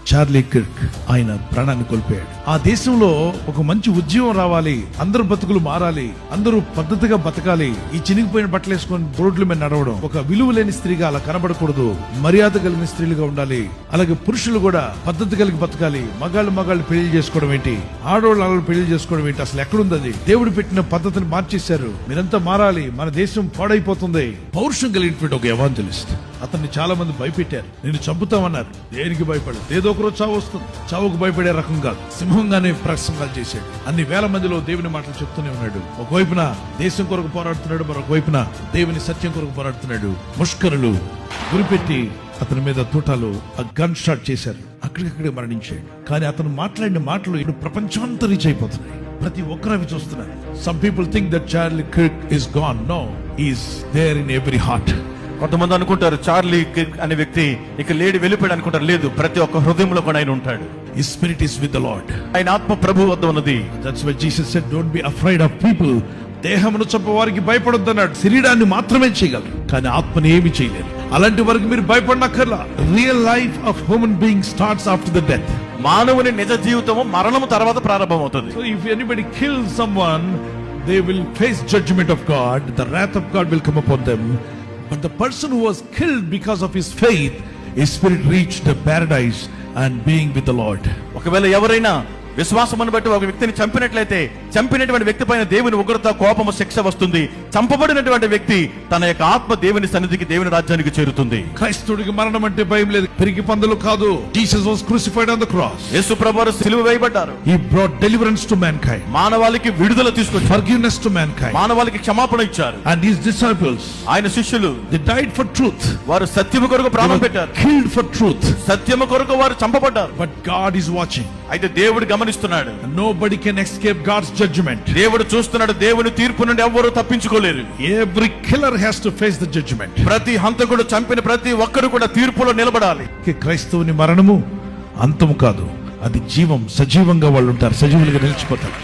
Charlie Kirk ఆయన ప్రాణాన్ని కోల్పోయాడు. ఆ దేశంలో ఒక మంచి ఉద్యమం రావాలి, అందరూ బతుకులు మారాలి, అందరూ పద్ధతిగా బతకాలి. ఈ చినిగిపోయిన బట్టలు వేసుకొని రోడ్ల మీద నడవడం, ఒక విలువ లేని స్త్రీగా అలా కనబడకూడదు, మర్యాద కలిగిన స్త్రీలుగా ఉండాలి. అలాగే పురుషులు కూడా పద్ధతి కలిగి బతకాలి. మగాళ్ళు పెళ్లి చేసుకోవడం ఏంటి, ఆడవాళ్ళు పెళ్లి చేసుకోవడం ఏంటి, అసలు ఎక్కడుంది అది? దేవుడు పెట్టిన పద్ధతిని మార్చేశారు. మీరంతా మారాలి, మన దేశం పాడైపోతుంది. పౌరుషం కలిగినటువంటి ఒక ఎవాంజలిస్ట్, అతన్ని చాలా మంది భయపెట్టారు. నేను చంపుతామన్నారు. దేనికి భయపడదు, ఏదో ఒకరోజు చావు వస్తుంది. చావుకు భయపడే రకం కాదు, సింహంగానే ప్రసంగాలు చేశాడు. అన్ని వేల మందిలో దేవుని మాటలు చెప్తూనే ఉన్నాడు. ఒకవైపున దేశం కొరకు పోరాడుతున్నాడు, మరొక వైపున దేవుని సత్యం కొరకు పోరాడుతున్నాడు. ముష్కరులు గురిపెట్టి అతని మీద తూటాలు గన్ షాట్ చేశారు. అక్కడికక్కడే మరణించాడు. కానీ అతను మాట్లాడిన మాటలు ఇప్పుడు ప్రపంచమంతా రీచ్ అయిపోతున్నాయి. ప్రతి ఒక్కరు అవి చూస్తున్నారు. Some people think that Charlie Kirk is gone. No, he is there in every heart. కొంతమంది అనుకుంటారు చార్లీ కిర్క్ అనే వ్యక్తి ఇక లేడి వెళ్ళిపోయాడు అనుకుంటారు. లేదు, ప్రతి ఒక్క హృదయంలో కూడా ఆయన ఉంటాడు. His spirit is with the Lord. ఆయన ఆత్మ ప్రభు వద్ద ఉన్నది. That's why Jesus said, don't be afraid of people. దేహమును చంపవారికి భయపడొద్దు అన్నాడు. శరీరాన్ని మాత్రమే చేయగలరు, కానీ ఆత్మని ఏమి చేయలేరు. అలాంటి వరకు మీరు భయపడనక్కర్లా. Real life of human being starts after the death. మానవుని నిజ జీవితము మరణము తర్వాత ప్రారంభమవుతుంది. So if anybody kills someone, they will face judgment of God. The wrath of God will come upon them. But the person who was killed because of his faith, his spirit reached the paradise and being with the Lord. ఒకవేళ ఎవరైనా విశ్వాసమును బట్టి ఒక వ్యక్తిని చంపినట్లయితే చంపినటువంటి వ్యక్తి పైన దేవుని ఉగ్రత, కోపము, శిక్ష వస్తుంది. చంపబడినటువంటి వ్యక్తి తన యొక్క ఆత్మ దేవుని సన్నిధికి, దేవుని రాజ్యానికి చేరుతుంది. క్రైస్తవుడికి మరణం అంటే భయం లేదు, పెరిగి పందులు కాదు. Jesus was crucified on the cross. యేసు ప్రభువు సిలువ వేయబడ్డారు. He brought deliverance to mankind. మానవాళికి విడుదల తీసుకొచ్చారు. Forgiveness to mankind. మానవాళికి క్షమాపణ ఇచ్చారు. And his disciples, ఆయన శిష్యులు, they died for truth. వారు సత్యము కొరకు ప్రాణం పెట్టారు. Killed for truth. సత్యము కొరకు వారు చంపబడ్డారు. But God is watching. అయితే దేవుడు గమనిస్తున్నాడు. Nobody can escape God's judgment. దేవుడు చూస్తున్నాడు. దేవుని తీర్పు నుండి ఎవ్వరూ తప్పించుకోలేరు. Every killer has to face the judgment. ప్రతి హంతకుడు, చంపిన ప్రతి ఒక్కరు కూడా తీర్పులో నిలబడాలి. క్రైస్తవుని మరణము అంతము కాదు, అది జీవం. సజీవంగా వాళ్ళు ఉంటారు, సజీవులుగా నిలిచిపోతారు.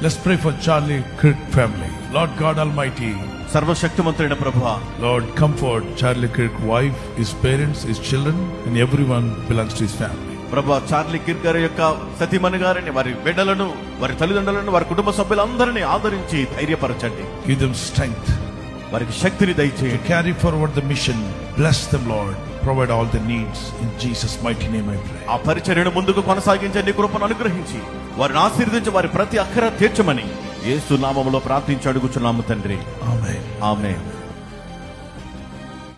Let's pray for Charlie Kirk family. Lord God Almighty, సర్వశక్తిమంతుడైన ప్రభువా, Lord, comfort Charlie Kirk wife, his parents, his children, and everyone belongs to his family. ప్రభువా, చార్లీ కిర్క్ గారి యొక్క సతీమణి గారిని, వారి బిడ్డలను, వారి తల్లిదండ్రులను, వారి కుటుంబ సభ్యులందరినీ ఆదరించి ధైర్యపరచండి. Give them strength, వారికి శక్తిని దయచేయండి. carry forward the mission. Bless them, Lord. Provide all their needs. In Jesus' mighty name I pray. ఆ పరిచర్యను ముందుకు కొనసాగించే నీ కృపను అనుగ్రహించి వారిని ఆశీర్వదించి వారి ప్రతి అక్కర తీర్చమని యేసు నామములో ప్రార్థించి అడుగుచున్నాము తండ్రి. Amen. ఆమేన్.